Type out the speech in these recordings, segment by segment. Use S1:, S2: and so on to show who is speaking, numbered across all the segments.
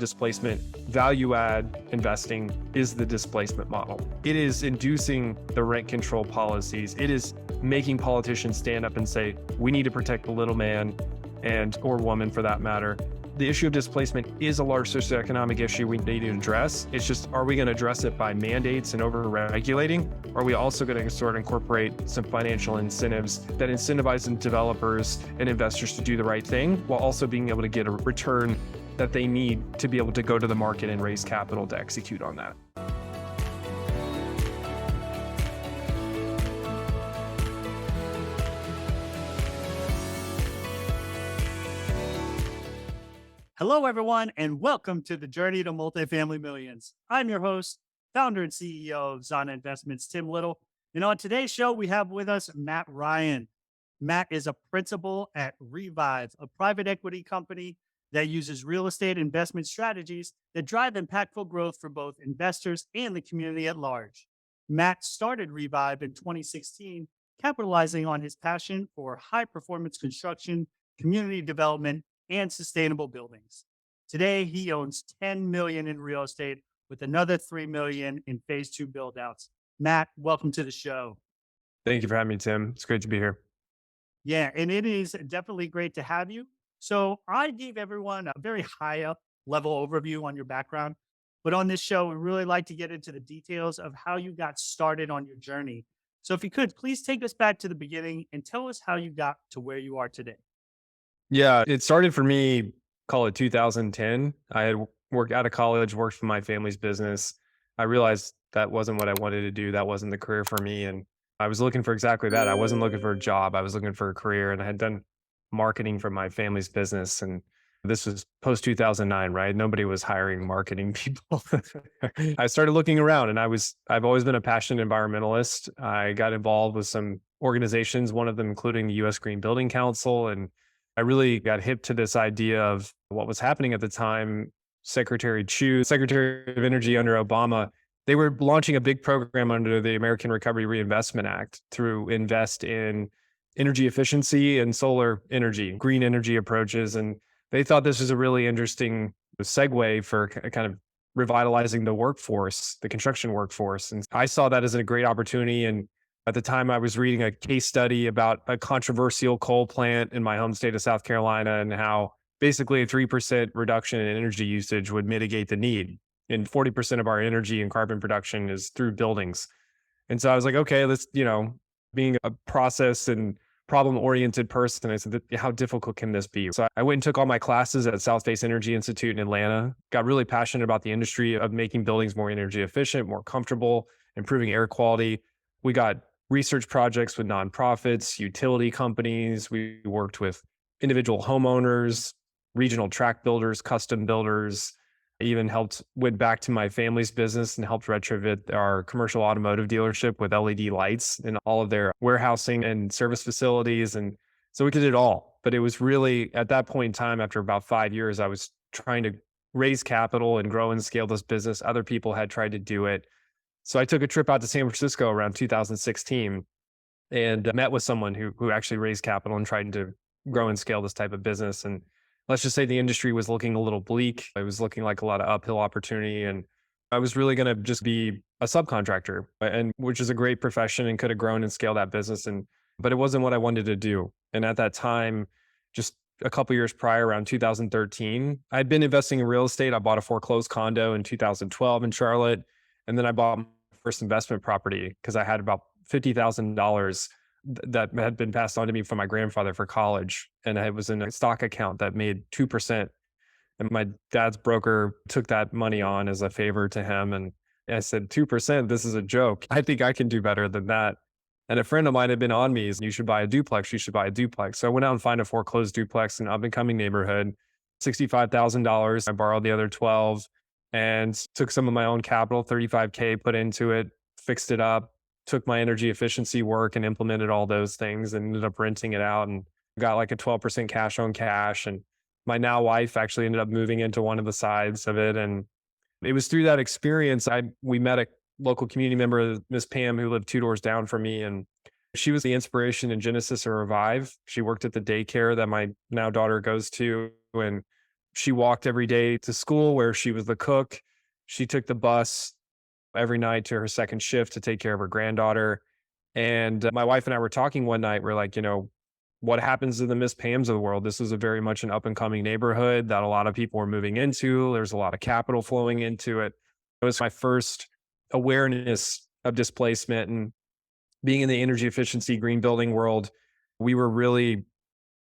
S1: displacement. Value add investing is the displacement model. It is inducing the rent control policies. It is making politicians stand up and say, we need to protect the little man or woman for that matter. The issue of displacement is a large socioeconomic issue we need to address. It's just, are we going to address it by mandates and over-regulating? Or are we also going to sort of incorporate some financial incentives that incentivize developers and investors to do the right thing while also being able to get a return that they need to be able to go to the market and raise capital to execute on that?
S2: Hello, everyone, and welcome to the Journey to Multifamily Millions. I'm your host, founder and CEO of Zana Investments, Tim Little. And on today's show, we have with us Matt Ryan. Matt is a principal at Re-Viv, a private equity company that uses real estate investment strategies that drive impactful growth for both investors and the community at large. Matt started Re-Viv in 2016, capitalizing on his passion for high-performance construction, community development, and sustainable buildings. Today, he owns $10 million in real estate with another $3 million in phase 2 buildouts. Matt, welcome to the show.
S1: Thank you for having me, Tim. It's great to be here.
S2: Yeah, and it is definitely great to have you. So I gave everyone a very high up level overview on your background, but on this show, we really like to get into the details of how you got started on your journey. So if you could, please take us back to the beginning and tell us how you got to where you are today.
S1: Yeah, it started for me, call it 2010. I had worked out of college, worked for my family's business. I realized that wasn't what I wanted to do. That wasn't the career for me. And I was looking for exactly that. I wasn't looking for a job. I was looking for a career, and I had done marketing for my family's business. And this was post 2009, right? Nobody was hiring marketing people. I started looking around, and I've always been a passionate environmentalist. I got involved with some organizations, one of them including the US Green Building Council. And I really got hip to this idea of what was happening at the time. Secretary Chu, Secretary of Energy under Obama, they were launching a big program under the American Recovery Reinvestment Act to invest in energy efficiency and solar energy, green energy approaches. And they thought this was a really interesting segue for kind of revitalizing the workforce, the construction workforce. And I saw that as a great opportunity. And at the time, I was reading a case study about a controversial coal plant in my home state of South Carolina and how basically a 3% reduction in energy usage would mitigate the need. And 40% of our energy and carbon production is through buildings. And so I was like, okay, let's, being a process and problem-oriented person, I said, how difficult can this be? So I went and took all my classes at South Face Energy Institute in Atlanta, got really passionate about the industry of making buildings more energy efficient, more comfortable, improving air quality. We got research projects with nonprofits, utility companies. We worked with individual homeowners, regional tract builders, custom builders. I even went back to my family's business and helped retrofit our commercial automotive dealership with LED lights in all of their warehousing and service facilities. And so we did it all. But it was really at that point in time, after about 5 years, I was trying to raise capital and grow and scale this business. Other people had tried to do it. So I took a trip out to San Francisco around 2016 and met with someone who actually raised capital and tried to grow and scale this type of business. And let's just say the industry was looking a little bleak. It was looking like a lot of uphill opportunity. And I was really going to just be a subcontractor, and which is a great profession and could have grown and scaled that business. But it wasn't what I wanted to do. And at that time, just a couple years prior, around 2013, I'd been investing in real estate. I bought a foreclosed condo in 2012 in Charlotte. And then I bought my first investment property because I had about $50,000 that had been passed on to me from my grandfather for college. And I was in a stock account that made 2%. And my dad's broker took that money on as a favor to him. And I said, 2%, this is a joke. I think I can do better than that. And a friend of mine had been on me, you should buy a duplex. You should buy a duplex. So I went out and found a foreclosed duplex in an up-and-coming neighborhood, $65,000. I borrowed the other 12 and took some of my own capital, 35K, put into it, fixed it up, took my energy efficiency work and implemented all those things and ended up renting it out and got like a 12% cash on cash. And my now wife actually ended up moving into one of the sides of it. And it was through that experience, we met a local community member, Miss Pam, who lived 2 doors down from me. And she was the inspiration and genesis of Re-Viv. She worked at the daycare that my now daughter goes to. And She walked every day to school where she was the cook. She took the bus every night to her second shift to take care of her granddaughter. And my wife and I were talking one night. We're like, what happens to the Miss Pams of the world? This is a very much an up and coming neighborhood that a lot of people are moving into. There's a lot of capital flowing into it. It was my first awareness of displacement and being in the energy efficiency green building world. We were really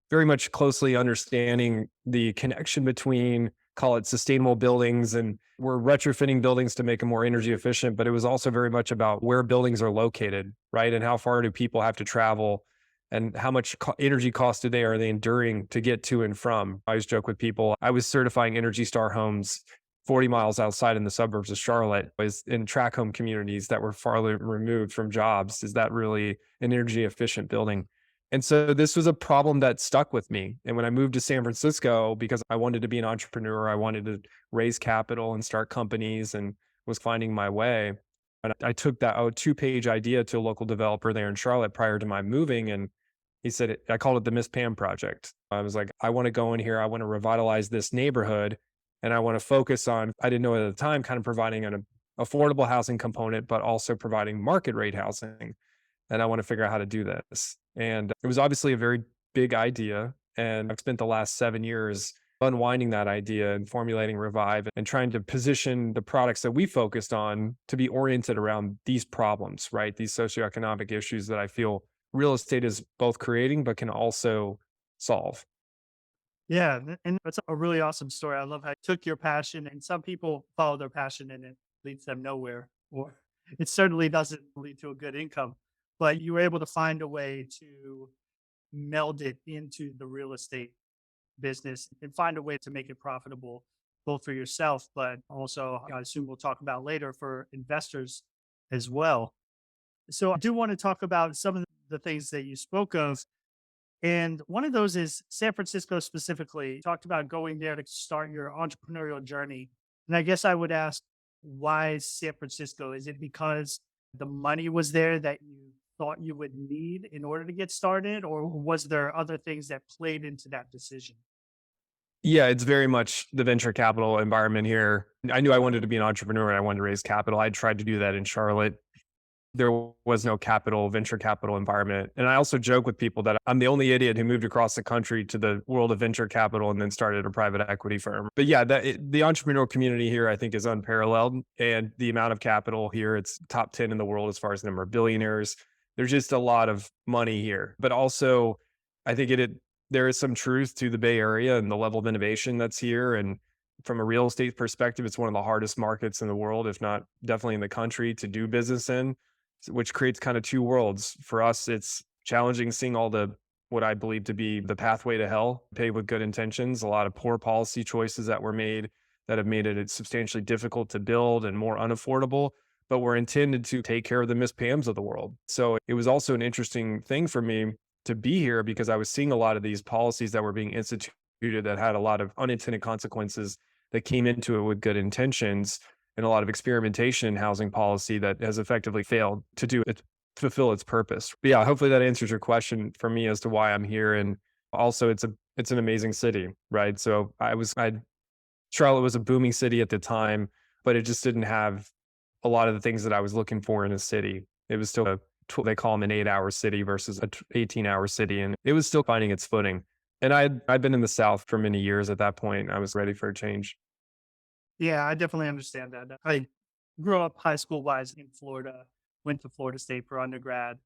S1: very much closely understanding the connection between, call it sustainable buildings, and we're retrofitting buildings to make them more energy efficient, but it was also very much about where buildings are located, right? And how far do people have to travel, and how much energy cost are they enduring to get to and from. I always joke with people, I was certifying Energy Star homes 40 miles outside in the suburbs of Charlotte, was in track home communities that were farther removed from jobs. Is that really an energy efficient building? And so this was a problem that stuck with me. And when I moved to San Francisco, because I wanted to be an entrepreneur, I wanted to raise capital and start companies and was finding my way. And I took that 2-page idea to a local developer there in Charlotte prior to my moving. And he said, I called it the Miss Pam Project. I was like, I want to go in here. I want to revitalize this neighborhood. And I want to focus on, I didn't know at the time, kind of providing an affordable housing component, but also providing market rate housing. And I want to figure out how to do this. And it was obviously a very big idea. And I've spent the last 7 years unwinding that idea and formulating Re-Viv and trying to position the products that we focused on to be oriented around these problems, right? These socioeconomic issues that I feel real estate is both creating, but can also solve.
S2: Yeah, and that's a really awesome story. I love how you took your passion, and some people follow their passion and it leads them nowhere, or it certainly doesn't lead to a good income. But you were able to find a way to meld it into the real estate business and find a way to make it profitable, both for yourself, but also, I assume we'll talk about later, for investors as well. So I do want to talk about some of the things that you spoke of, and one of those is San Francisco specifically. You talked about going there to start your entrepreneurial journey. And I guess I would ask, why San Francisco? Is it because the money was there that you thought you would need in order to get started? Or was there other things that played into that decision?
S1: Yeah, it's very much the venture capital environment here. I knew I wanted to be an entrepreneur and I wanted to raise capital. I tried to do that in Charlotte. There was no venture capital environment. And I also joke with people that I'm the only idiot who moved across the country to the world of venture capital and then started a private equity firm. But yeah, the entrepreneurial community here, I think, is unparalleled. And the amount of capital here, it's top 10 in the world as far as the number of billionaires. There's just a lot of money here. But also, I think there is some truth to the Bay Area and the level of innovation that's here. And from a real estate perspective, it's one of the hardest markets in the world, if not definitely in the country, to do business in, which creates kind of two worlds. For us, it's challenging seeing all the what I believe to be the pathway to hell, paved with good intentions, a lot of poor policy choices that were made that have made it substantially difficult to build and more unaffordable, but were intended to take care of the Miss Pams of the world. So it was also an interesting thing for me to be here because I was seeing a lot of these policies that were being instituted that had a lot of unintended consequences that came into it with good intentions, and a lot of experimentation in housing policy that has effectively failed to fulfill its purpose. But yeah, hopefully that answers your question for me as to why I'm here. And also it's an amazing city, right? So Charlotte was a booming city at the time, but it just didn't have a lot of the things that I was looking for in a city. It was still they call them an 8-hour city versus a 18-hour city. And it was still finding its footing. And I'd been in the South for many years at that point. I was ready for a change.
S2: Yeah, I definitely understand that. I grew up high school wise in Florida, went to Florida State for undergrad,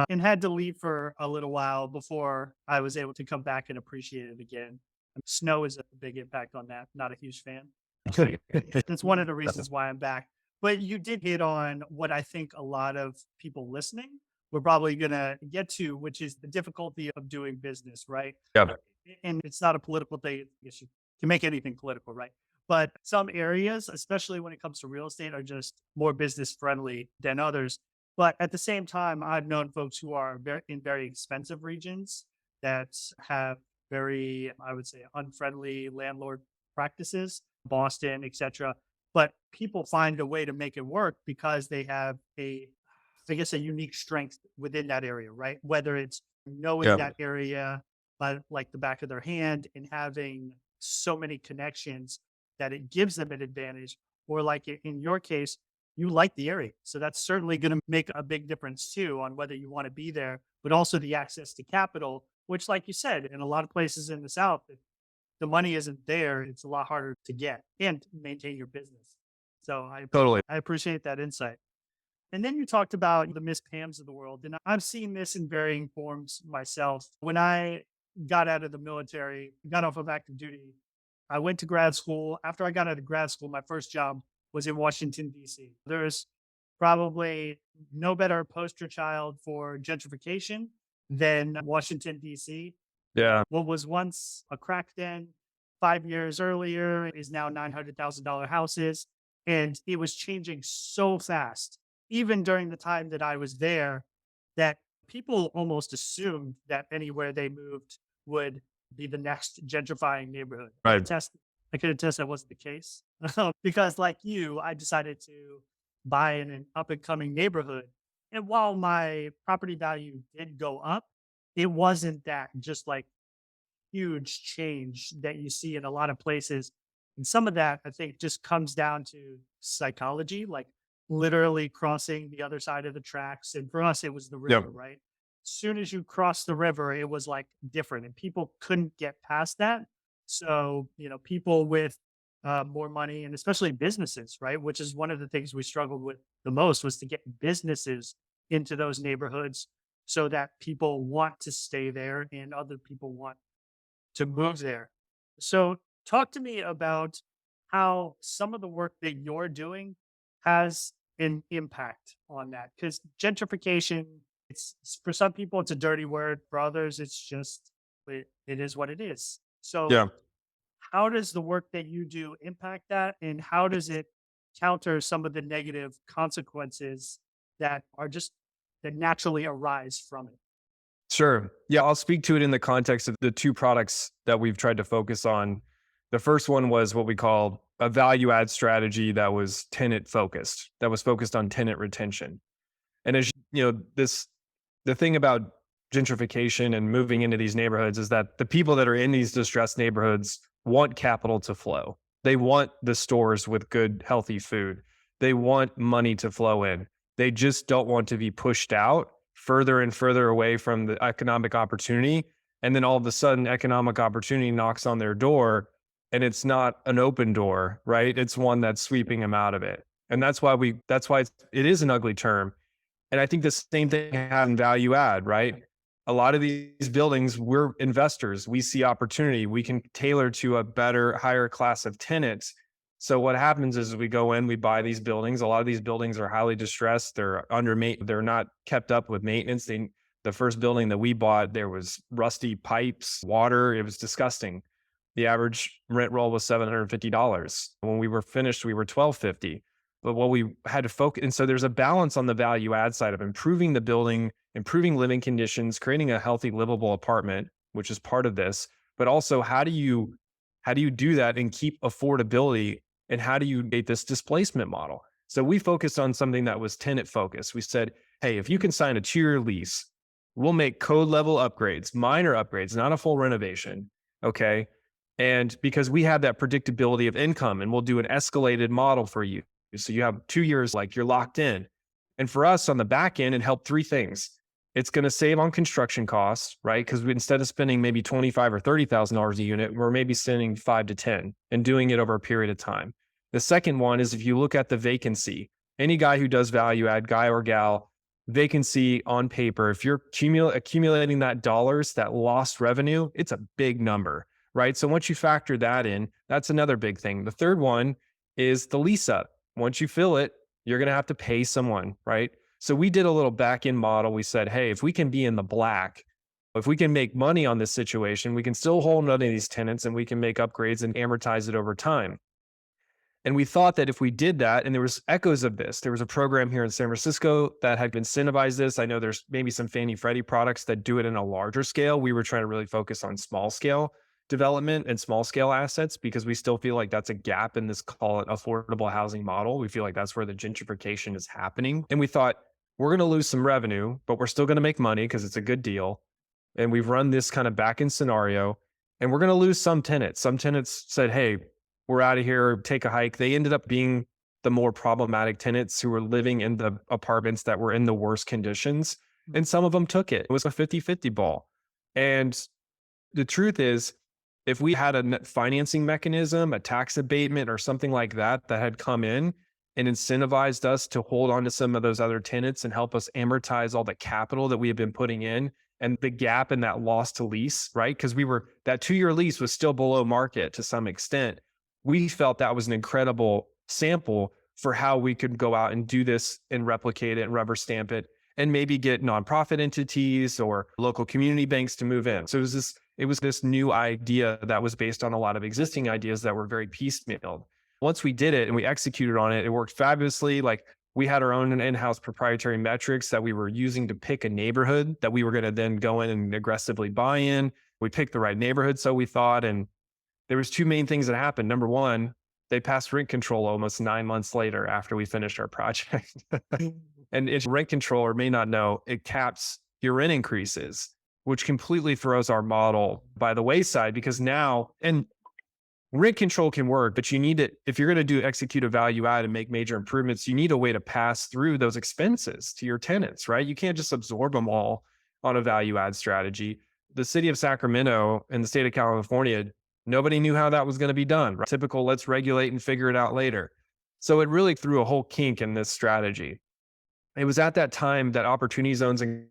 S2: and had to leave for a little while before I was able to come back and appreciate it again. Snow is a big impact on that. Not a huge fan. That's one of the reasons why I'm back. But you did hit on what I think a lot of people listening we're probably going to get to, which is the difficulty of doing business, right?
S1: Yeah.
S2: And it's not a political thing. I guess you can make anything political, right? But some areas, especially when it comes to real estate, are just more business friendly than others. But at the same time, I've known folks who are in very expensive regions that have very, I would say, unfriendly landlord practices, Boston, etc. But people find a way to make it work because they have I guess, a unique strength within that area, right? Whether it's knowing
S1: Yeah.
S2: that area like the back of their hand and having so many connections that it gives them an advantage. Or like in your case, you like the area. So that's certainly going to make a big difference too on whether you want to be there, but also the access to capital, which, like you said, in a lot of places in the South, if the money isn't there, it's a lot harder to get and maintain your business. So
S1: Totally.
S2: I appreciate that insight. And then you talked about the Miss Pams of the world. And I've seen this in varying forms myself. When I got out of the military, got off of active duty, I went to grad school. After I got out of grad school, my first job was in Washington, D.C. There's probably no better poster child for gentrification than Washington, D.C.
S1: Yeah.
S2: What was once a crack den 5 years earlier is now $900,000 houses. And it was changing so fast, even during the time that I was there, that people almost assumed that anywhere they moved would be the next gentrifying neighborhood.
S1: Right.
S2: I could attest that wasn't the case because, like you, I decided to buy in an up and coming neighborhood. And while my property value did go up, it wasn't that just like huge change that you see in a lot of places. And some of that, I think, just comes down to psychology, like literally crossing the other side of the tracks. And for us, it was the
S1: Yep.
S2: river, right? As soon as you cross the river, it was like different, and people couldn't get past that. So, people with more money, and especially businesses, right? Which is one of the things we struggled with the most, was to get businesses into those neighborhoods so that people want to stay there and other people want to move there. So, talk to me about how some of the work that you're doing has an impact on that. Because gentrification, for some people, it's a dirty word. For others, it's just, it is what it is. So,
S1: Yeah.
S2: how does the work that you do impact that? And how does it counter some of the negative consequences that are just, that naturally arise from it?
S1: Sure. Yeah, I'll speak to it in the context of the two products that we've tried to focus on. The first one was what we call a value add strategy that was tenant focused, that was focused on tenant retention. And as you know, the thing about gentrification and moving into these neighborhoods is that the people that are in these distressed neighborhoods want capital to flow. They want the stores with good, healthy food. They want money to flow in. They just don't want to be pushed out further and further away from the economic opportunity. And then all of a sudden, economic opportunity knocks on their door, and it's not an open door, right? It's one that's sweeping them out of it. And that's why it is an ugly term. And I think the same thing happens in value add, right? A lot of these buildings, we're investors. We see opportunity. We can tailor to a better, higher class of tenants. So what happens is we go in, we buy these buildings. A lot of these buildings are highly distressed. They're not kept up with maintenance. The first building that we bought, there was rusty pipes, water. It was disgusting. The average rent roll was $750. When we were finished, we were $1,250. But what we had to focus, and so there's a balance on the value add side of improving the building, improving living conditions, creating a healthy, livable apartment, which is part of this. But also, how do you do that and keep affordability, and how do you create this displacement model? So we focused on something that was tenant focused. We said, hey, if you can sign a 2-year lease, we'll make code level upgrades, minor upgrades, not a full renovation. Okay. And because we have that predictability of income, and we'll do an escalated model for you. So you have 2 years, like you're locked in. And for us on the back end, it helped 3 things. It's going to save on construction costs, right? Because instead of spending maybe $25,000 or $30,000 a unit, we're maybe spending 5 to 10 and doing it over a period of time. The second one is if you look at the vacancy, any guy who does value add, guy or gal, vacancy on paper, if you're accumulating that dollars, that lost revenue, it's a big number, right? So once you factor that in, that's another big thing. The third one is the lease up. Once you fill it, you're going to have to pay someone, right? So we did a little back end model. We said, hey, if we can be in the black, if we can make money on this situation, we can still hold on to these tenants and we can make upgrades and amortize it over time. And we thought that if we did that, and there was echoes of this, there was a program here in San Francisco that had incentivized this. I know there's maybe some Fannie Freddie products that do it in a larger scale. We were trying to really focus on small scale development and small scale assets because we still feel like that's a gap in this, call it, affordable housing model. We feel like that's where the gentrification is happening. And we thought we're going to lose some revenue, but we're still going to make money because it's a good deal. And we've run this kind of back end scenario. and we're going to lose some tenants. Some tenants said, hey, we're out of here, take a hike. They ended up being the more problematic tenants who were living in the apartments that were in the worst conditions. And some of them took it. It was a 50-50 ball. And the truth is, if we had a net financing mechanism, a tax abatement or something like that that had come in and incentivized us to hold on to some of those other tenants and help us amortize all the capital that we have been putting in and the gap in that loss to lease, right? Because that 2-year lease was still below market to some extent. We felt that was an incredible sample for how we could go out and do this and replicate it and rubber stamp it and maybe get nonprofit entities or local community banks to move in. So it was this new idea that was based on a lot of existing ideas that were very piecemealed. Once we did it and we executed on it, it worked fabulously. Like, we had our own in-house proprietary metrics that we were using to pick a neighborhood that we were going to then go in and aggressively buy in. We picked the right neighborhood, so we thought, and there was two main things that happened. Number one, they passed rent control almost 9 months later after we finished our project. And it's rent control, or may not know, it caps your rent increases, which completely throws our model by the wayside because now, and rent control can work, but you need it. If you're going to execute a value add and make major improvements, you need a way to pass through those expenses to your tenants, right? You can't just absorb them all on a value add strategy. The city of Sacramento and the state of California, nobody knew how that was going to be done. Right? Typical, let's regulate and figure it out later. So it really threw a whole kink in this strategy. It was at that time that opportunity zones and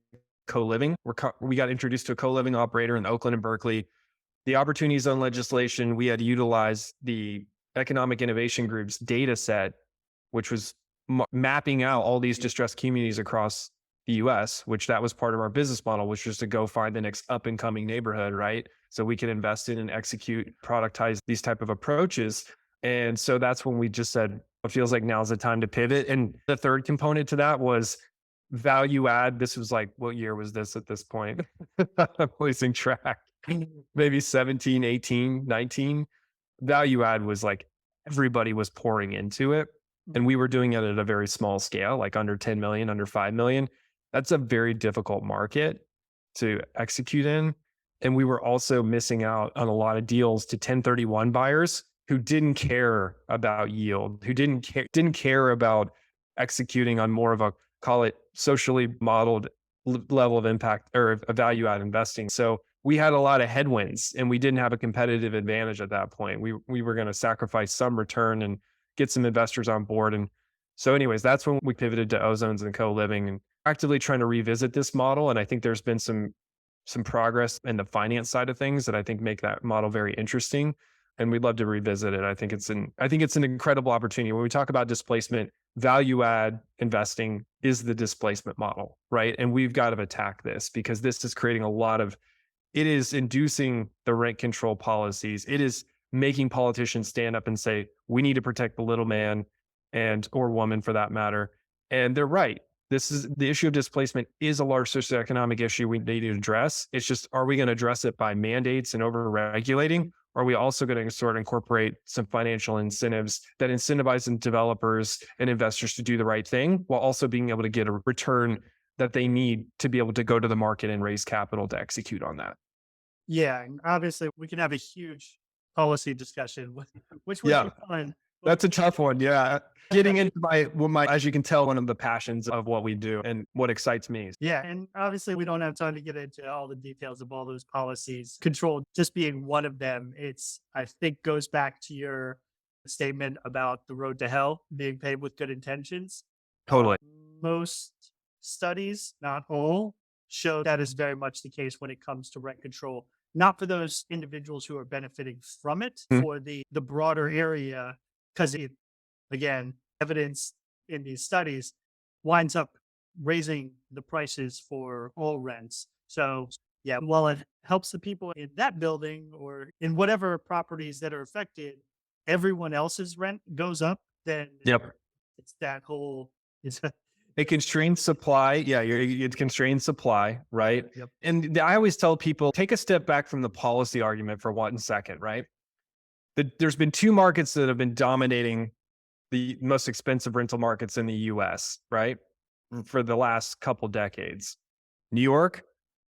S1: co-living, we got introduced to a co-living operator in Oakland and Berkeley. The opportunity zone legislation, we had utilized the Economic Innovation Group's data set, which was mapping out all these distressed communities across the US, which that was part of our business model, which was to go find the next up and coming neighborhood, right? So we could invest in and execute, productize these type of approaches. And so that's when we just said, it feels like now's the time to pivot. And the third component to that was value add. This was like, what year was this at this point? I'm losing track. Maybe 17, 18, 19. Value add was like everybody was pouring into it. And we were doing it at a very small scale, like under 10 million, under 5 million. That's a very difficult market to execute in. And we were also missing out on a lot of deals to 1031 buyers who didn't care about yield, who didn't care about executing on more of a, call it, socially modeled level of impact or a value add investing. So we had a lot of headwinds and we didn't have a competitive advantage at that point. We were going to sacrifice some return and get some investors on board. And so anyways, that's when we pivoted to ozones and co-living and actively trying to revisit this model. And I think there's been some progress in the finance side of things that I think make that model very interesting. And we'd love to revisit it. I think it's an incredible opportunity. When we talk about displacement, value add investing is the displacement model, right? And we've got to attack this because this is creating it is inducing the rent control policies. It is making politicians stand up and say, we need to protect the little man or woman for that matter. And they're right. The issue of displacement is a large socioeconomic issue we need to address. It's just, are we going to address it by mandates and over regulating? Or are we also going to sort of incorporate some financial incentives that incentivize developers and investors to do the right thing while also being able to get a return that they need to be able to go to the market and raise capital to execute on that?
S2: Yeah, and obviously we can have a huge policy discussion, which would
S1: Yeah.
S2: be fun.
S1: That's a tough one. Yeah. Getting into as you can tell, one of the passions of what we do and what excites me.
S2: Yeah, and obviously we don't have time to get into all the details of all those policies. Control just being one of them. I think goes back to your statement about the road to hell being paved with good intentions.
S1: Totally.
S2: Most studies, not all, show that is very much the case when it comes to rent control. Not for those individuals who are benefiting from it, for the broader area, because again, evidence in these studies winds up raising the prices for all rents. So yeah, while it helps the people in that building or in whatever properties that are affected, everyone else's rent goes up, then
S1: Yep.
S2: it's that whole it's
S1: It constrains supply. Yeah, it constrains supply, right?
S2: Yep.
S1: And I always tell people, take a step back from the policy argument for 1 second, right? There's been two markets that have been dominating the most expensive rental markets in the US, right? For the last couple decades. New York,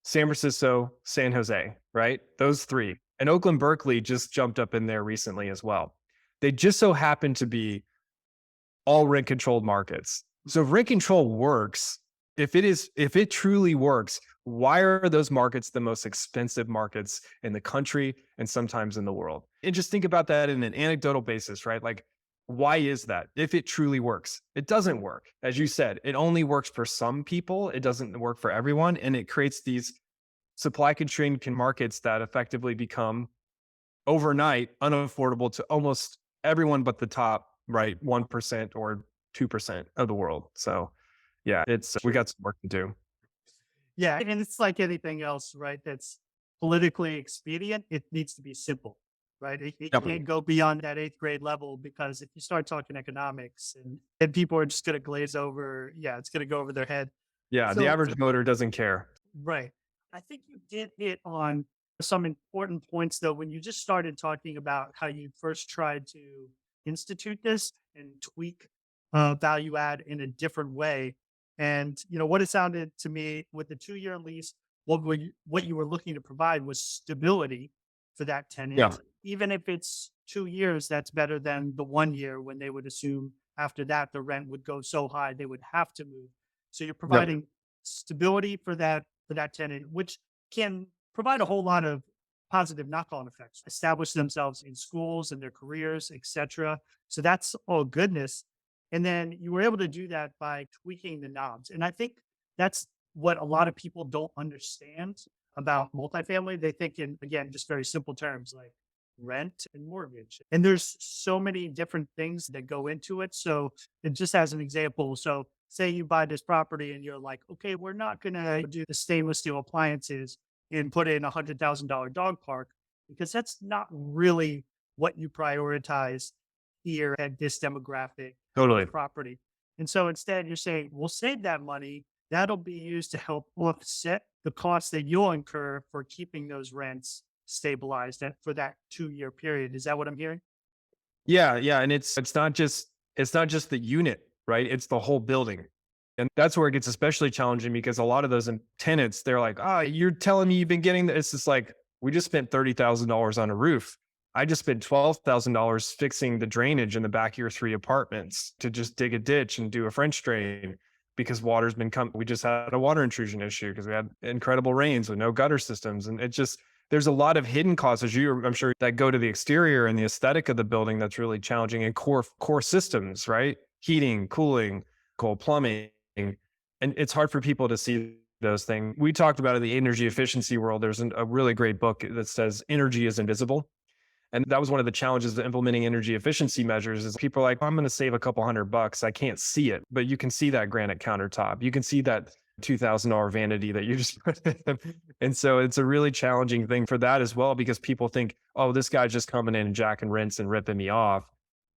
S1: San Francisco, San Jose, right? Those three. And Oakland Berkeley just jumped up in there recently as well. They just so happen to be all rent controlled markets. So if rent control works, if it truly works, why are those markets the most expensive markets in the country and sometimes in the world? And just think about that in an anecdotal basis, right? Like, why is that? If it truly works, it doesn't work. As you said, it only works for some people. It doesn't work for everyone. And it creates these supply constrained markets that effectively become overnight unaffordable to almost everyone but the top, right, 1% or 2% of the world. So, yeah, it's we
S2: Sure.
S1: got some work to do.
S2: Yeah, and it's like anything else, right? That's politically expedient. It needs to be simple, right? It
S1: Yep.
S2: can't go beyond that eighth grade level because if you start talking economics and people are just going to glaze over, yeah, it's going to go over their head.
S1: Yeah, the
S2: So,
S1: average voter doesn't care.
S2: right. I think you did hit on some important points though when you just started talking about how you first tried to institute this and tweak value add in a different way. And what it sounded to me with the 2-year lease, what you were looking to provide was stability for that
S1: Yeah,
S2: tenant. Even if it's 2 years, that's better than the 1 year when they would assume after that the rent would go so high they would have to move. So you're
S1: yep,
S2: providing stability for that tenant, which can provide a whole lot of positive knock-on effects, establish themselves in schools and their careers, etc. So that's all goodness. And then you were able to do that by tweaking the knobs. And I think that's what a lot of people don't understand about multifamily. They think in, again, just very simple terms like rent and mortgage. And there's so many different things that go into it. So, and just as an example, so say you buy this property and you're like, okay, we're not going to do the stainless steel appliances and put in $100,000 dog park because that's not really what you prioritize here at this demographic
S1: totally.
S2: of property. And so instead, you're saying, we'll save that money. That'll be used to help offset the costs that you'll incur for keeping those rents stabilized for that 2-year period. Is that what I'm hearing?
S1: Yeah, yeah, and it's not just the unit, right? It's the whole building. And that's where it gets especially challenging because a lot of those tenants, they're like, "Ah, you're telling me you've been getting this?" It's just like, we just spent $30,000 on a roof. I just spent $12,000 fixing the drainage in the back of your 3 apartments to just dig a ditch and do a French drain because water's been coming. We just had a water intrusion issue because we had incredible rains with no gutter systems. And it just, there's a lot of hidden costs, as you, I'm sure, that go to the exterior and the aesthetic of the building that's really challenging, and core systems, right? Heating, cooling, cold plumbing. And it's hard for people to see those things. We talked about in the energy efficiency world. There's a really great book that says energy is invisible. And that was one of the challenges of implementing energy efficiency measures is people are like, "Oh, I'm going to save a couple $100. I can't see it." But you can see that granite countertop. You can see that $2,000 vanity that you just put in. And so it's a really challenging thing for that as well, because people think, "Oh, this guy's just coming in and jack and rinse and ripping me off."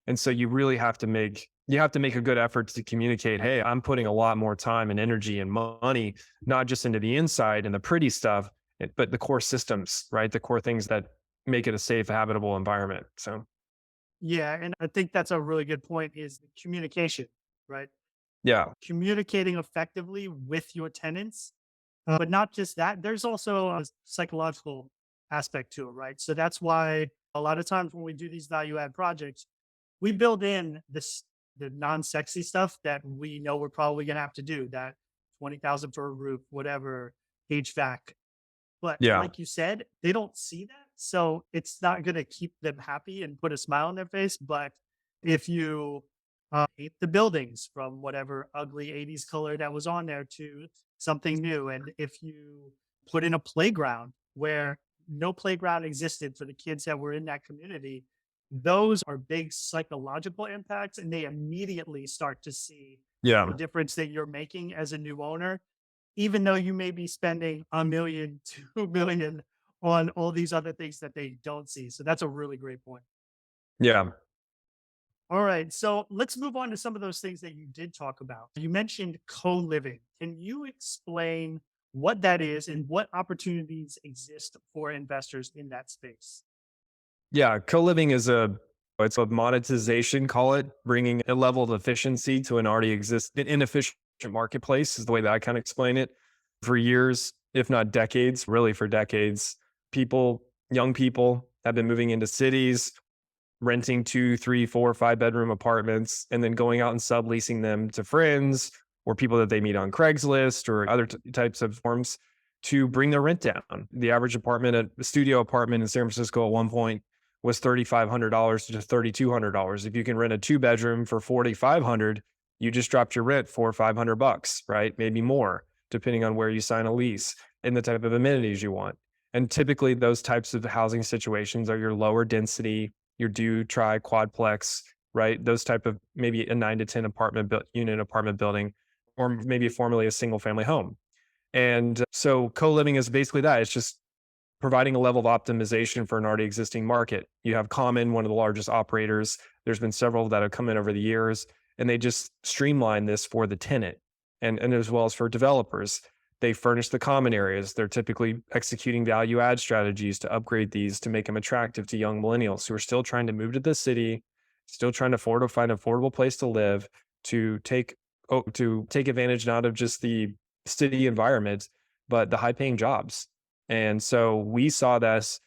S1: And so you really have to make a good effort to communicate, "Hey, I'm putting a lot more time and energy and money, not just into the inside and the pretty stuff, but the core systems, right? The core things that make it a safe, habitable environment." So,
S2: Yeah. And I think that's a really good point is the communication, right?
S1: yeah,
S2: Communicating effectively with your tenants. But not just that, there's also a psychological aspect to it, right? So that's why a lot of times when we do these value add projects, we build in the non-sexy stuff that we know we're probably gonna have to do, that 20,000 for a roof, whatever, HVAC. But
S1: yeah,
S2: like you said, they don't see that. So it's not gonna keep them happy and put a smile on their face. But if you paint the buildings from whatever ugly 80s color that was on there to something new, and if you put in a playground where no playground existed for the kids that were in that community, those are big psychological impacts, and they immediately start to see the
S1: yeah.
S2: difference that you're making as a new owner, even though you may be spending 1 million, 2 million on all these other things that they don't see. So that's a really great point.
S1: Yeah.
S2: All right. So let's move on to some of those things that you did talk about. You mentioned co living. Can you explain what that is and what opportunities exist for investors in that space?
S1: Yeah, co-living is it's a monetization, call it, bringing a level of efficiency to an already existing inefficient marketplace is the way that I kind of explain it. For years, if not decades, really for decades, people young people have been moving into cities, renting 2, 3, 4, 5 bedroom apartments, and then going out and subleasing them to friends or people that they meet on Craigslist or other types of forms to bring their rent down. The average apartment, a studio apartment in San Francisco at one point was $3,500 to $3,200. If you can rent a 2 bedroom for 4,500, you just dropped your rent 400 or $500, right? Maybe more, depending on where you sign a lease and the type of amenities you want. And typically, those types of housing situations are your lower density, your tri quadplex, right? Those type of maybe a 9 to 10 unit apartment building, or maybe formerly a single family home. And so co-living is basically that. It's just providing a level of optimization for an already existing market. You have Common, one of the largest operators. There's been several that have come in over the years, and they just streamline this for the tenant and as well as for developers. They furnish the common areas. They're typically executing value add strategies to upgrade these to make them attractive to young millennials who are still trying to move to the city, still trying to find an affordable place to live, to take advantage not of just the city environment, but the high paying jobs. And so we saw this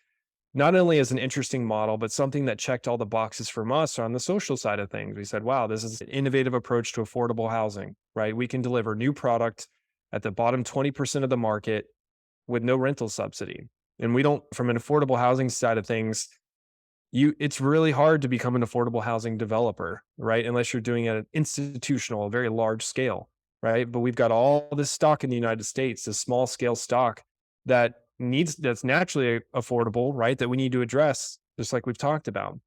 S1: not only as an interesting model, but something that checked all the boxes from us on the social side of things. We said, wow, this is an innovative approach to affordable housing, right? We can deliver new product at the bottom 20% of the market with no rental subsidy. And we don't, from an affordable housing side of things, it's really hard to become an affordable housing developer, right? Unless you're doing it at an institutional, a very large scale, right? But we've got all this stock in the United States, this small scale stock that's naturally affordable, right? That we need to address, just like we've talked about.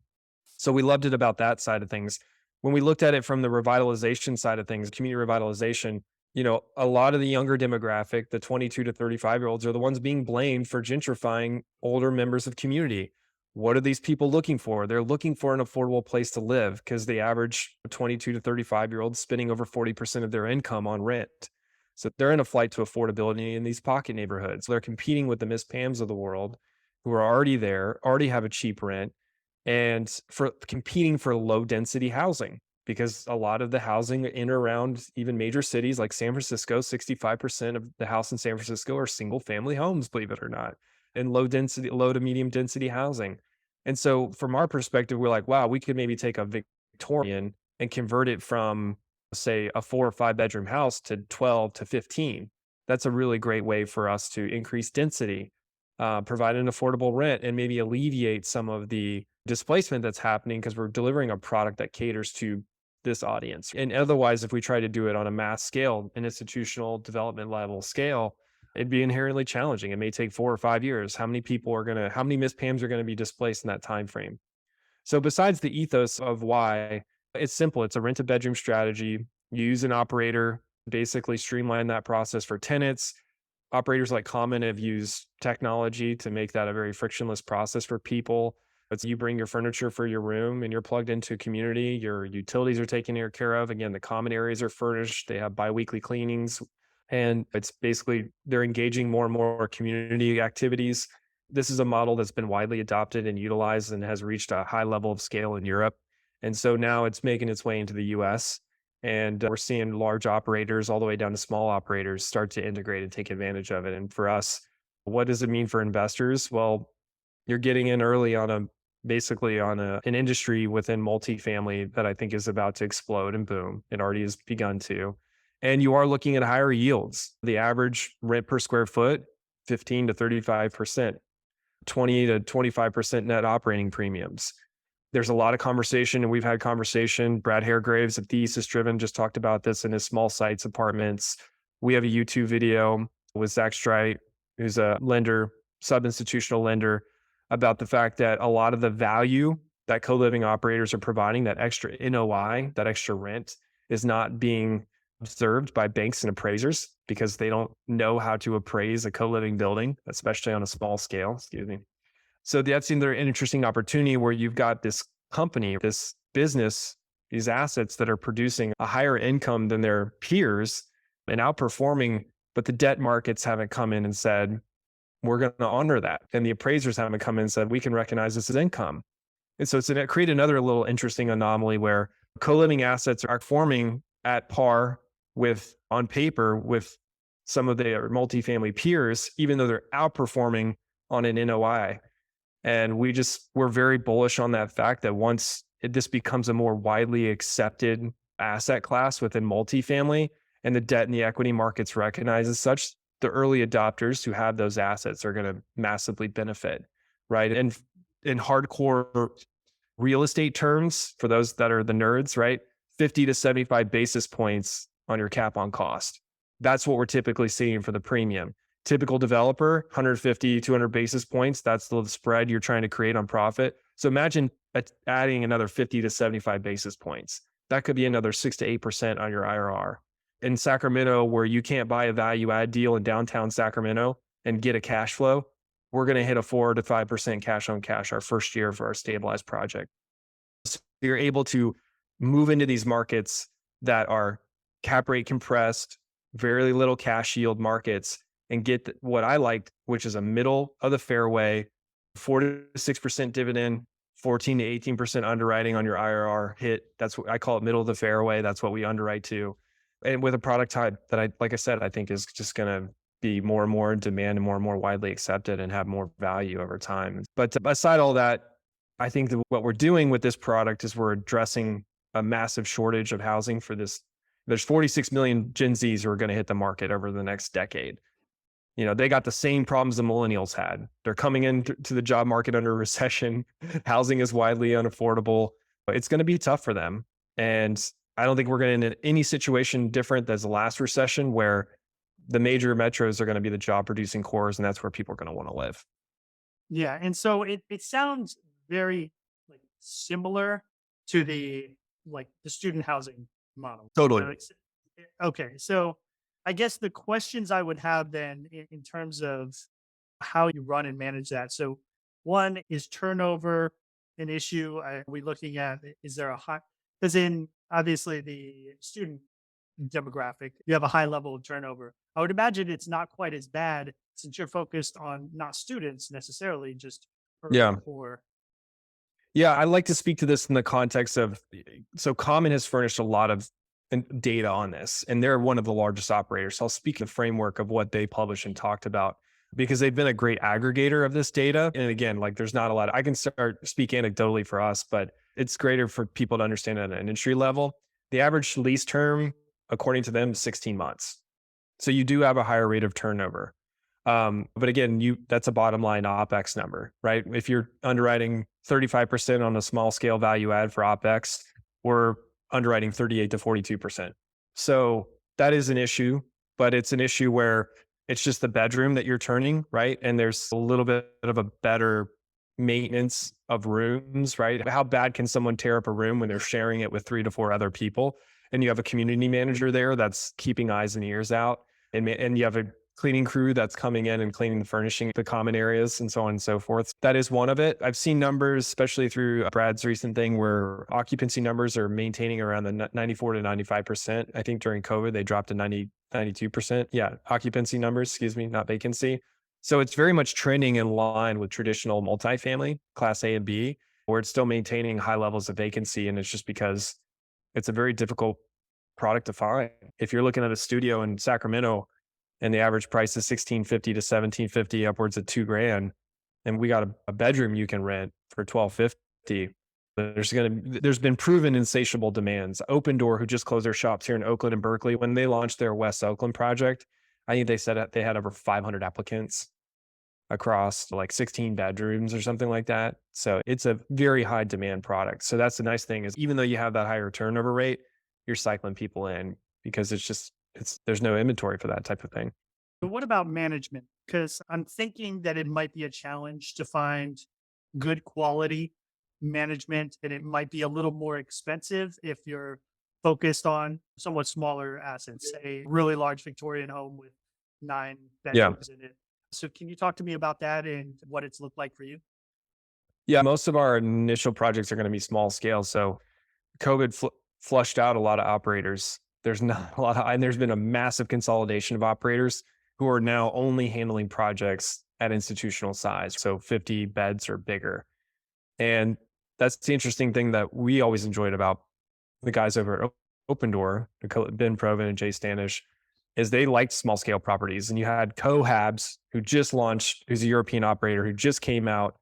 S1: So we loved it about that side of things. When we looked at it from the revitalization side of things, community revitalization, a lot of the younger demographic, the 22 to 35-year-olds, are the ones being blamed for gentrifying older members of community. What are these people looking for? They're looking for an affordable place to live because the average 22 to 35-year-olds spending over 40% of their income on rent. So they're in a flight to affordability in these pocket neighborhoods. They're competing with the Miss Pams of the world who are already there, already have a cheap rent, and for competing for low density housing, because a lot of the housing in or around even major cities like San Francisco, 65% of the house in San Francisco are single family homes, believe it or not, and low to medium density housing. And so from our perspective, we're like, wow, we could maybe take a Victorian and convert it from, say, a 4 or 5 bedroom house to 12 to 15. That's a really great way for us to increase density, provide an affordable rent, and maybe alleviate some of the displacement that's happening because we're delivering a product that caters to this audience. And otherwise, if we try to do it on a mass scale, an institutional development level scale, it'd be inherently challenging. It may take 4 or 5 years. How many Miss Pams are going to be displaced in that time frame? So besides the ethos of why, it's simple. It's a rent a bedroom strategy. You use an operator, basically streamline that process for tenants. Operators like Common have used technology to make that a very frictionless process for people. It's you bring your furniture for your room and you're plugged into a community. Your utilities are taken care of. Again, the common areas are furnished. They have biweekly cleanings. And it's basically they're engaging more and more community activities. This is a model that's been widely adopted and utilized and has reached a high level of scale in Europe. And so now it's making its way into the US. And we're seeing large operators all the way down to small operators start to integrate and take advantage of it. And for us, what does it mean for investors? Well, you're getting in early on an industry within multifamily that I think is about to explode and boom. It already has begun to. And you are looking at higher yields. The average rent per square foot, 15 to 35%, 20 to 25% net operating premiums. There's a lot of conversation, and we've had conversation. Brad Haregraves of Thesis Driven just talked about this in his small sites apartments. We have a YouTube video with Zach Streit, who's a lender, sub-institutional lender, about the fact that a lot of the value that co-living operators are providing, that extra NOI, that extra rent, is not being observed by banks and appraisers because they don't know how to appraise a co-living building, especially on a small scale. Excuse me. So that seemed an interesting opportunity where you've got this company, this business, these assets that are producing a higher income than their peers and outperforming, but the debt markets haven't come in and said, we're going to honor that. And the appraisers haven't come in and said, we can recognize this as income. And so it's going to create another little interesting anomaly where co-living assets are forming at par with, on paper, with some of their multifamily peers, even though they're outperforming on an NOI. And we're very bullish on that fact that once this becomes a more widely accepted asset class within multifamily and the debt and the equity markets recognize as such, the early adopters who have those assets are going to massively benefit, right? And in hardcore real estate terms, for those that are the nerds, right? 50 to 75 basis points on your cap on cost. That's what we're typically seeing for the premium. Typical developer, 150, 200 basis points. That's the spread you're trying to create on profit. So imagine adding another 50 to 75 basis points. That could be another 6 to 8% on your IRR. In Sacramento, where you can't buy a value add deal in downtown Sacramento and get a cash flow, we're going to hit a 4 to 5% cash on cash our first year for our stabilized project. So you're able to move into these markets that are cap rate compressed, very little cash yield markets, and get what I liked, which is a middle of the fairway, 4 to 6% dividend, 14 to 18% underwriting on your IRR hit. That's what I call it, middle of the fairway. That's what we underwrite to. And with a product type that like I said, I think is just going to be more and more in demand and more widely accepted and have more value over time. But aside all that, I think that what we're doing with this product is we're addressing a massive shortage of housing for this. There's 46 million Gen Zs who are going to hit the market over the next decade. They got the same problems the millennials had. They're coming into the job market under a recession. Housing is widely unaffordable. It's going to be tough for them. And I don't think we're going to in any situation different than the last recession where the major metros are going to be the job producing cores, and that's where people are going to want to live.
S2: Yeah. And so it sounds very like similar to the student housing model.
S1: Totally.
S2: Okay. So I guess the questions I would have then in terms of how you run and manage that. So one, is turnover an issue? Are we looking at, is there a high, because in obviously the student demographic, you have a high level of turnover. I would imagine it's not quite as bad since you're focused on not students necessarily, just
S1: Yeah.
S2: poor.
S1: Yeah, I like to speak to this in the context of, so Common has furnished a lot of data on this, and they're one of the largest operators. So I'll speak the framework of what they published and talked about because they've been a great aggregator of this data. And again, there's not a lot. I can speak anecdotally for us, but it's greater for people to understand at an industry level. The average lease term, according to them, is 16 months. So you do have a higher rate of turnover. But again, that's a bottom line OpEx number, right? If you're underwriting 35% on a small scale value add for OpEx, we're underwriting 38 to 42%. So that is an issue, but it's an issue where it's just the bedroom that you're turning, right? And there's a little bit of a better maintenance of rooms, right? How bad can someone tear up a room when they're sharing it with 3 to 4 other people? And you have a community manager there that's keeping eyes and ears out. And you have a cleaning crew that's coming in and cleaning the furnishing, the common areas, and so on and so forth. That is one of it. I've seen numbers, especially through Brad's recent thing, where occupancy numbers are maintaining around the 94 to 95%. I think during COVID, they dropped to 92%. Yeah, occupancy numbers, excuse me, not vacancy. So it's very much trending in line with traditional multifamily, class A and B, where it's still maintaining high levels of vacancy. And it's just because it's a very difficult product to find. If you're looking at a studio in Sacramento, and the average price is $1,650 to $1,750, upwards of $2,000. And we got a bedroom you can rent for $1,250. There's been proven insatiable demands. Opendoor, who just closed their shops here in Oakland and Berkeley, when they launched their West Oakland project, I think they said they had over 500 applicants across 16 bedrooms or something like that. So it's a very high demand product. So that's the nice thing is even though you have that higher turnover rate, you're cycling people in because there's no inventory for that type of thing.
S2: But what about management? Because I'm thinking that it might be a challenge to find good quality management, and it might be a little more expensive if you're focused on somewhat smaller assets, say really large Victorian home with 9 bedrooms in it. So can you talk to me about that and what it's looked like for you?
S1: Yeah, most of our initial projects are going to be small scale. So COVID flushed out a lot of operators. There's not a lot of, and there's been a massive consolidation of operators who are now only handling projects at institutional size. So 50 beds or bigger. And that's the interesting thing that we always enjoyed about the guys over at Opendoor, Ben Proven and Jay Stanish, is they liked small scale properties. And you had Cohabs, who just launched, who's a European operator who just came out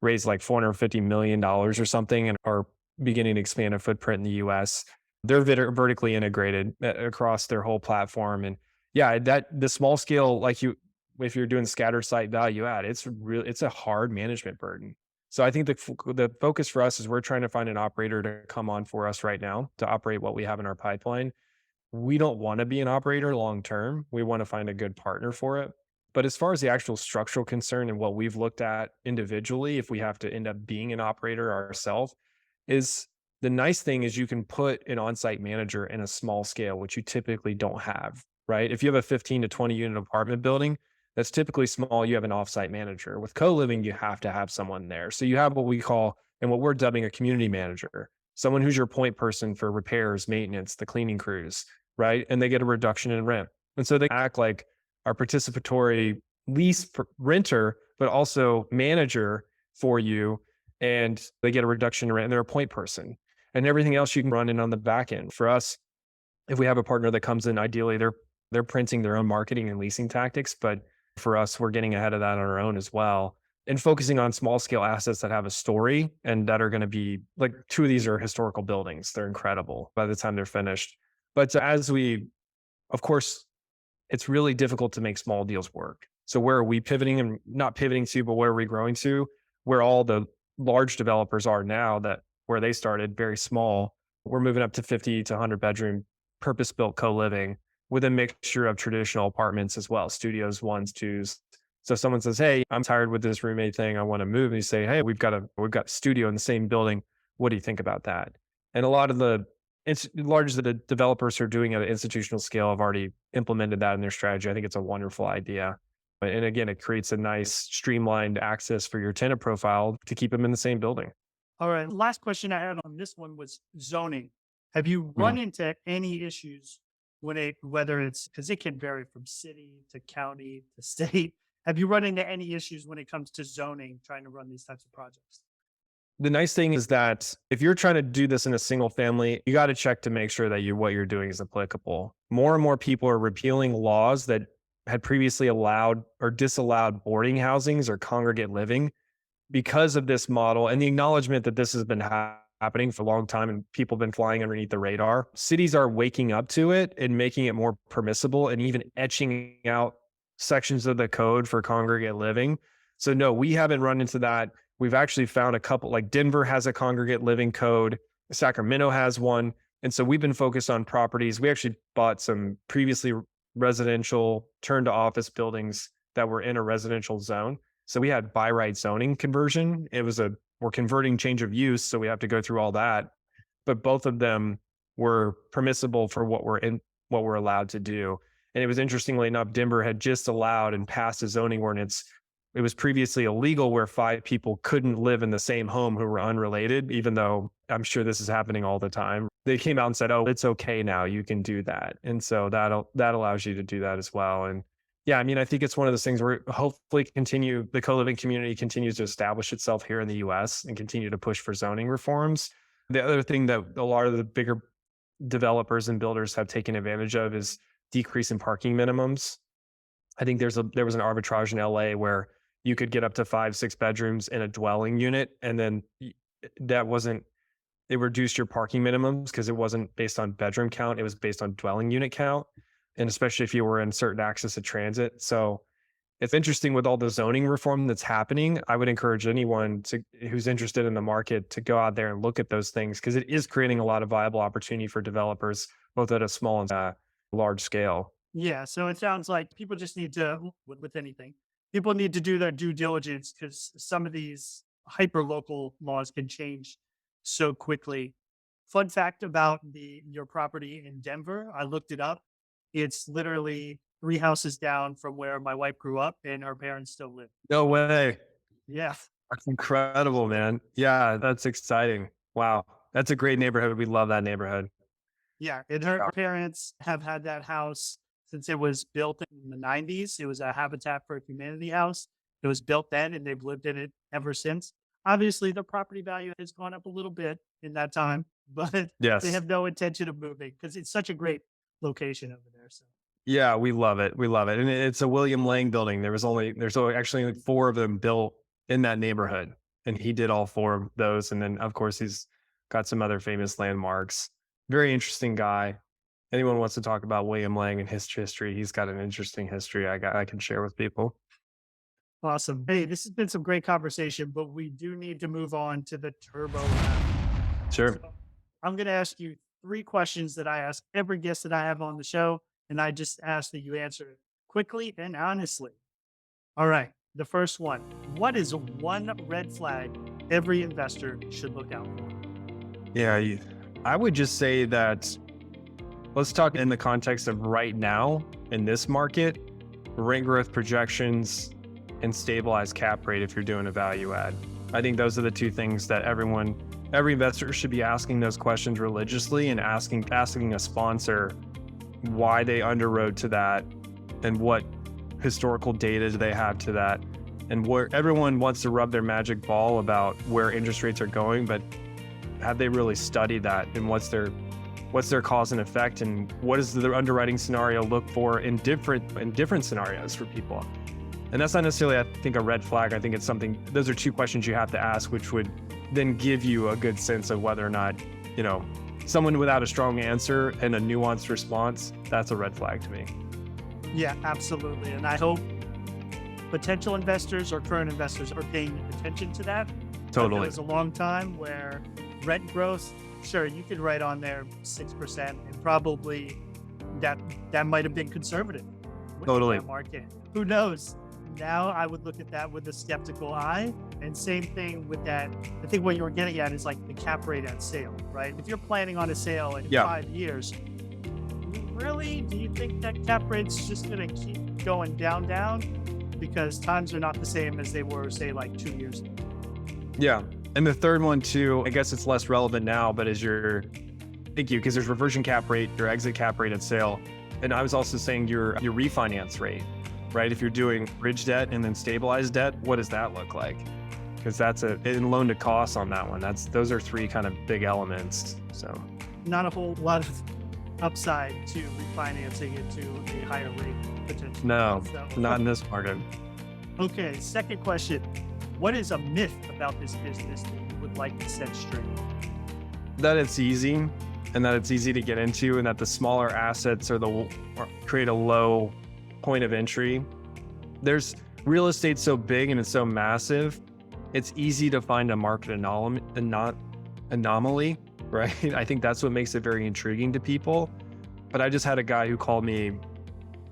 S1: raised like $450 million or something and are beginning to expand a footprint in the US. They're vertically integrated across their whole platform. And yeah, that the small scale, like if you're doing scatter site value add, it's a hard management burden. So I think the focus for us is we're trying to find an operator to come on for us right now to operate what we have in our pipeline. We don't want to be an operator long term. We want to find a good partner for it. But as far as the actual structural concern and what we've looked at individually, if we have to end up being an operator ourselves, is the nice thing is you can put an on-site manager in a small scale, which you typically don't have, right? If you have a 15 to 20 unit apartment building, that's typically small. You have an off-site manager. With co-living, you have to have someone there. So you have what we call and what we're dubbing a community manager, someone who's your point person for repairs, maintenance, the cleaning crews, right? And they get a reduction in rent. And so they act like our participatory renter, but also manager for you. And they get a reduction in rent and they're a point person. And everything else you can run in on the back end. For us, if we have a partner that comes in, ideally they're printing their own marketing and leasing tactics. But for us, we're getting ahead of that on our own as well. And focusing on small scale assets that have a story and that are going to be like two of these are historical buildings. They're incredible by the time they're finished. But of course, it's really difficult to make small deals work. So where are we pivoting and not pivoting to, but where are we growing to? Where all the large developers are now that where they started very small, we're moving up to 50 to 100 bedroom purpose built co-living with a mixture of traditional apartments as well, studios, ones, twos. So if someone says, "Hey, I'm tired with this roommate thing. I want to move." And you say, "Hey, we've got a studio in the same building. What do you think about that?" And a lot of the largest the developers who are doing it at an institutional scale have already implemented that in their strategy. I think it's a wonderful idea. And again, it creates a nice streamlined access for your tenant profile to keep them in the same building.
S2: All right. Last question I had on this one was zoning. Have you run into any issues whether it's because it can vary from city to county to state? Have you run into any issues when it comes to zoning, trying to run these types of projects?
S1: The nice thing is that if you're trying to do this in a single family, you got to check to make sure that what you're doing is applicable. More and more people are repealing laws that had previously allowed or disallowed boarding housings or congregate living because of this model and the acknowledgement that this has been happening for a long time and people have been flying underneath the radar. Cities are waking up to it and making it more permissible and even etching out sections of the code for congregate living. So no, we haven't run into that. We've actually found a couple, like Denver has a congregate living code, Sacramento has one. And so we've been focused on properties. We actually bought some previously residential turn to office buildings that were in a residential zone. So we had by right zoning conversion. We're converting change of use. So we have to go through all that. But both of them were permissible for what we're allowed to do. And it was interestingly enough, Denver had just allowed and passed a zoning ordinance. It was previously illegal where 5 people couldn't live in the same home who were unrelated, even though I'm sure this is happening all the time. They came out and said, "Oh, it's okay now. You can do that." And so that allows you to do that as well. And yeah, I mean, I think it's one of those things where hopefully the co-living community continues to establish itself here in the US and continue to push for zoning reforms. The other thing that a lot of the bigger developers and builders have taken advantage of is decrease in parking minimums. I think there was an arbitrage in LA where you could get up to 5, 6 bedrooms in a dwelling unit. And then it reduced your parking minimums because it wasn't based on bedroom count. It was based on dwelling unit count. And especially if you were in certain access to transit. So it's interesting with all the zoning reform that's happening. I would encourage anyone who's interested in the market to go out there and look at those things because it is creating a lot of viable opportunity for developers, both at a small and large scale.
S2: Yeah. So it sounds like people just need to, with anything, people need to do their due diligence because some of these hyper local laws can change so quickly. Fun fact about your property in Denver, I looked it up. It's literally 3 houses down from where my wife grew up and her parents still live.
S1: No way.
S2: Yeah.
S1: That's incredible, man. Yeah, that's exciting. Wow. That's a great neighborhood. We love that neighborhood.
S2: Yeah. And her parents have had that house since it was built in the 90s. It was a Habitat for Humanity house. It was built then and they've lived in it ever since. Obviously, the property value has gone up a little bit in that time, but they
S1: Yes.
S2: have no intention of moving because it's such a great location over there. So
S1: Yeah, we love it. We love it. And it's a William Lang building. There's only actually like 4 of them built in that neighborhood. And he did all four of those. And then, of course, he's got some other famous landmarks. Very interesting guy. Anyone wants to talk about William Lang and his history, he's got an interesting history I can share with people.
S2: Awesome. Hey, this has been some great conversation, but we do need to move on to the turbo round.
S1: Sure.
S2: So I'm going to ask you three questions that I ask every guest that I have on the show. And I just ask that you answer it quickly and honestly. All right. The first one: what is one red flag every investor should look out for?
S1: Yeah. I would just say that let's talk in the context of right now in this market, rent growth projections and stabilized cap rate if you're doing a value add. I think those are the two things that every investor should be asking those questions religiously, and asking a sponsor why they underwrote to that and what historical data do they have to that. And where everyone wants to rub their magic ball about where interest rates are going, but have they really studied that, and what's their cause and effect, and what does the underwriting scenario look for in different scenarios for people? And that's not necessarily, I think, a red flag. I think it's something, those are two questions you have to ask, which would then give you a good sense of whether or not, someone without a strong answer and a nuanced response, that's a red flag to me.
S2: Yeah, absolutely. And I hope potential investors or current investors are paying attention to that.
S1: Totally.
S2: There was a long time where rent growth, sure, you could write on there 6%, and probably that might have been conservative.
S1: Totally.
S2: That market. Who knows? Now I would look at that with a skeptical eye. And same thing with that. I think what you're getting at is like the cap rate at sale, right? If you're planning on a sale in 5 years, really, do you think that cap rate's just going to keep going down? Because times are not the same as they were, say, like 2 years ago.
S1: Yeah. And the third one too, I guess it's less relevant now, but thank you, because there's reversion cap rate, your exit cap rate at sale. And I was also saying your refinance rate, right? If you're doing bridge debt and then stabilized debt, what does that look like? Because that's in loan to cost on that one. Those are three kind of big elements. So
S2: not a whole lot of upside to refinancing it to a higher rate potentially.
S1: No, not in this market.
S2: Okay, second question. What is a myth about this business that you would like to set straight?
S1: That it's easy, and that it's easy to get into, and that the smaller assets create a low point of entry. There's real estate so big and it's so massive, it's easy to find a market anomaly, right? I think that's what makes it very intriguing to people. But I just had a guy who called me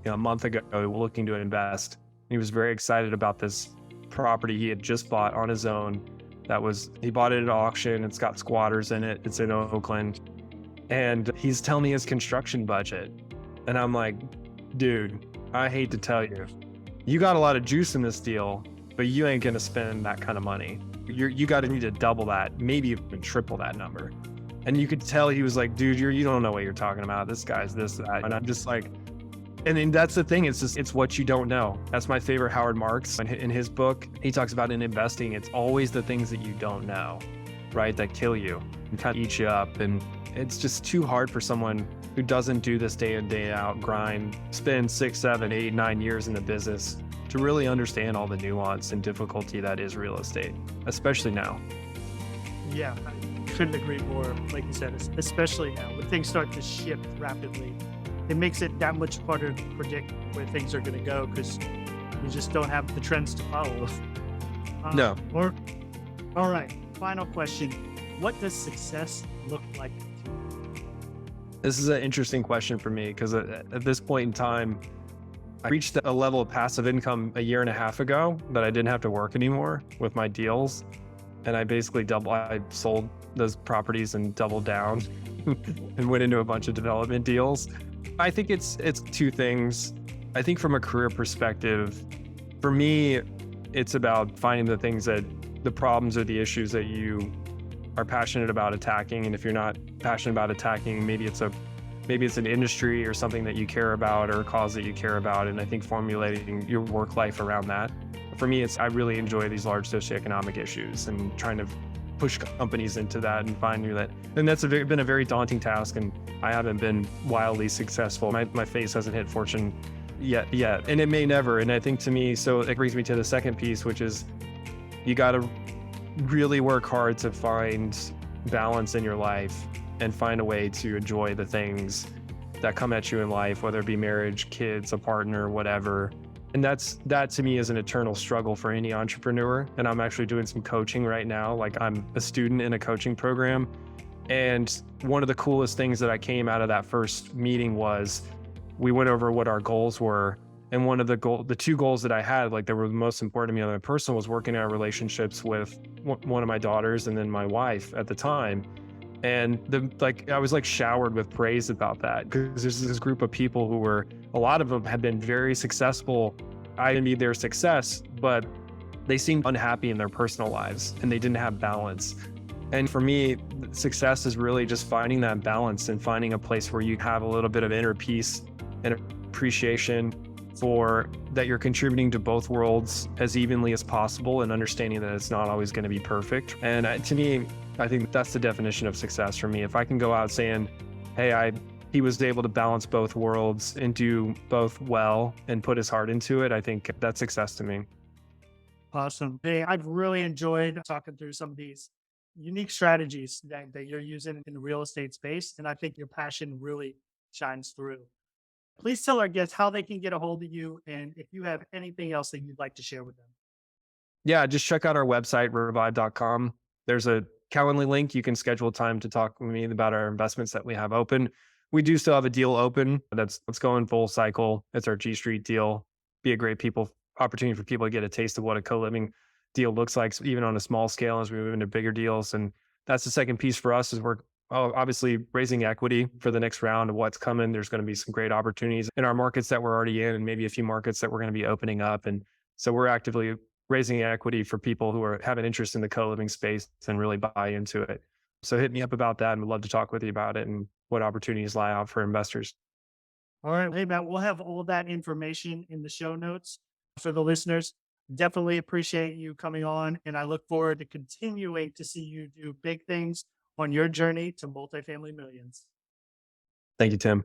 S1: a month ago looking to invest. He was very excited about this property he had just bought on his own. He bought it at auction. It's got squatters in it. It's in Oakland. And he's telling me his construction budget. And I'm like, dude, I hate to tell you, you got a lot of juice in this deal, but you ain't gonna spend that kind of money. You need to double that, maybe even triple that number. And you could tell he was like, dude, you don't know what you're talking about. This guy's this, that. And I'm just like, and then that's the thing. It's what you don't know. That's my favorite Howard Marks. In his book, he talks about in investing, it's always the things that you don't know, right? That kill you and kind of eat you up. And it's just too hard for someone who doesn't do this day in, day out grind, spend 6, 7, 8, 9 years in the business to really understand all the nuance and difficulty that is real estate, especially now.
S2: Yeah, I couldn't agree more. Like you said, especially now when things start to shift rapidly, it makes it that much harder to predict where things are going to go because you just don't have the trends to follow.
S1: No.
S2: All right. Final question. What does success look like to you?
S1: This is an interesting question for me because at this point in time, I reached a level of passive income a year and a half ago that I didn't have to work anymore with my deals. And I basically I sold those properties and doubled down and went into a bunch of development deals. I think it's two things. I think from a career perspective, for me, it's about finding the problems or the issues that you are passionate about attacking. And if you're not passionate about attacking, maybe it's an industry or something that you care about or a cause that you care about. And I think formulating your work life around that. For me, I really enjoy these large socioeconomic issues and trying to push companies into that and finding that. And that's been a very daunting task, and I haven't been wildly successful. My face hasn't hit fortune yet, and it may never. And I think to me, so it brings me to the second piece, which is you got to really work hard to find balance in your life and find a way to enjoy the things that come at you in life, whether it be marriage, kids, a partner, whatever. And that to me is an eternal struggle for any entrepreneur. And I'm actually doing some coaching right now. Like I'm a student in a coaching program. And one of the coolest things that I came out of that first meeting was we went over what our goals were. And one of the two goals that I had, like that were the most important to me on my personal, was working on relationships with one of my daughters and then my wife at the time. And I was like showered with praise about that because there's this group of people who were, a lot of them had been very successful. I envied their success, but they seemed unhappy in their personal lives and they didn't have balance. And for me, success is really just finding that balance and finding a place where you have a little bit of inner peace and appreciation for that you're contributing to both worlds as evenly as possible and understanding that it's not always going to be perfect. And to me, I think that's the definition of success for me. If I can go out saying, hey, he was able to balance both worlds and do both well and put his heart into it, I think that's success to me.
S2: Awesome. Hey, I've really enjoyed talking through some of these unique strategies that you're using in the real estate space. And I think your passion really shines through. Please tell our guests how they can get a hold of you and if you have anything else that you'd like to share with them.
S1: Yeah, just check out our website, revive.com. There's a Calendly link. You can schedule time to talk with me about our investments that we have open. We do still have a deal open that's going full cycle. It's our G Street deal. Be a great opportunity for people to get a taste of what a co-living deal looks like, even on a small scale as we move into bigger deals. And that's the second piece for us is we're obviously raising equity for the next round of what's coming. There's going to be some great opportunities in our markets that we're already in and maybe a few markets that we're going to be opening up. And so we're actively raising equity for people who have an interest in the co-living space and really buy into it. So hit me up about that and we'd love to talk with you about it and what opportunities lie out for investors.
S2: All right. Hey, Matt, we'll have all that information in the show notes for the listeners. Definitely appreciate you coming on. And I look forward to continuing to see you do big things on your journey to multifamily millions.
S1: Thank you, Tim.